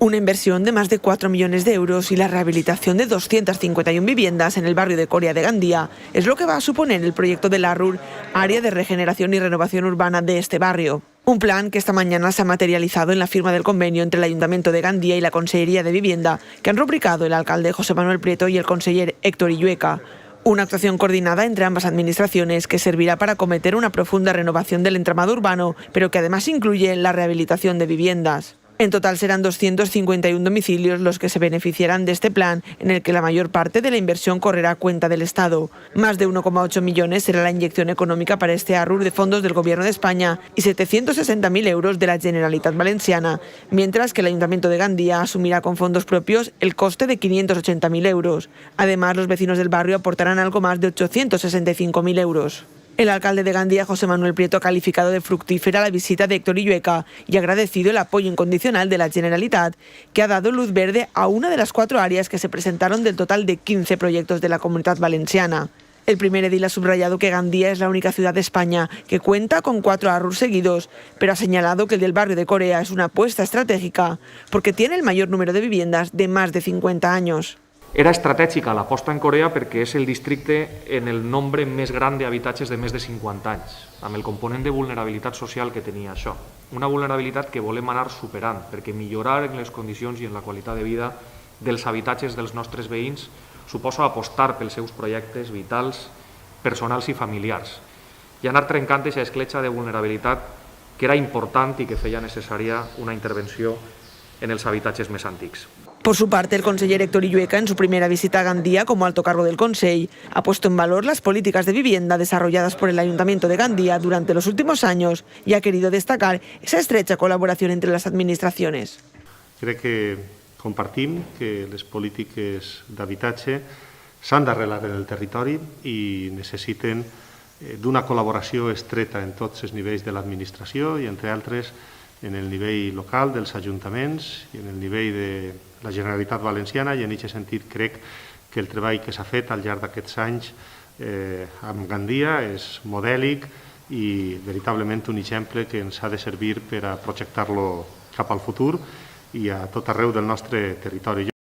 Una inversión de más de 4 millones de euros y la rehabilitación de 251 viviendas en el barrio de Corea de Gandía es lo que va a suponer el proyecto de la RUR, Área de Regeneración y Renovación Urbana de este barrio. Un plan que esta mañana se ha materializado en la firma del convenio entre el Ayuntamiento de Gandía y la Consellería de Vivienda, que han rubricado el alcalde José Manuel Prieto y el conseller Héctor Illueca. Una actuación coordinada entre ambas administraciones que servirá para acometer una profunda renovación del entramado urbano, pero que además incluye la rehabilitación de viviendas. En total serán 251 domicilios los que se beneficiarán de este plan, en el que la mayor parte de la inversión correrá a cuenta del Estado. Más de 1,8 millones será la inyección económica para este ARUR de fondos del Gobierno de España y 760.000 euros de la Generalitat Valenciana, mientras que el Ayuntamiento de Gandía asumirá con fondos propios el coste de 580.000 euros. Además, los vecinos del barrio aportarán algo más de 865.000 euros. El alcalde de Gandía, José Manuel Prieto, ha calificado de fructífera la visita de Héctor Illueca y ha agradecido el apoyo incondicional de la Generalitat, que ha dado luz verde a una de las 4 áreas que se presentaron del total de 15 proyectos de la Comunitat Valenciana. El primer edil ha subrayado que Gandía es la única ciudad de España que cuenta con 4 ARUR seguidos, pero ha señalado que el del barrio de Corea es una apuesta estratégica porque tiene el mayor número de viviendas de más de 50 años. Era estratègica l'aposta en Corea perquè és el districte en el nombre més gran d'habitatges de més de 50 anys, amb el component de vulnerabilitat social que tenia això. Una vulnerabilitat que volem anar superant, perquè millorar en les condicions i en la qualitat de vida dels habitatges dels nostres veïns suposa apostar pels seus projectes vitals, personals i familiars, i anar trencant aquesta escletxa de vulnerabilitat que era important i que feia necessària una intervenció en els habitatges més antics. Por su parte, el conseller Héctor Illueca, en su primera visita a Gandía como alto cargo del Consell, ha puesto en valor las políticas de vivienda desarrolladas por el Ayuntamiento de Gandía durante los últimos años y ha querido destacar esa estrecha colaboración entre las administraciones. Crec que compartim que les polítiques d'habitatge s'han d'arrelar en el territori i necessiten d'una col·laboració estreta en tots els nivells de l'administració i, entre altres, en el nivell local dels ajuntaments i en el nivell de la Generalitat Valenciana, i en aquest sentit crec que el treball que s'ha fet al llarg d'aquests anys amb Gandia és modèlic i veritablement un exemple que ens ha de servir per a projectar-lo cap al futur i a tot arreu del nostre territori.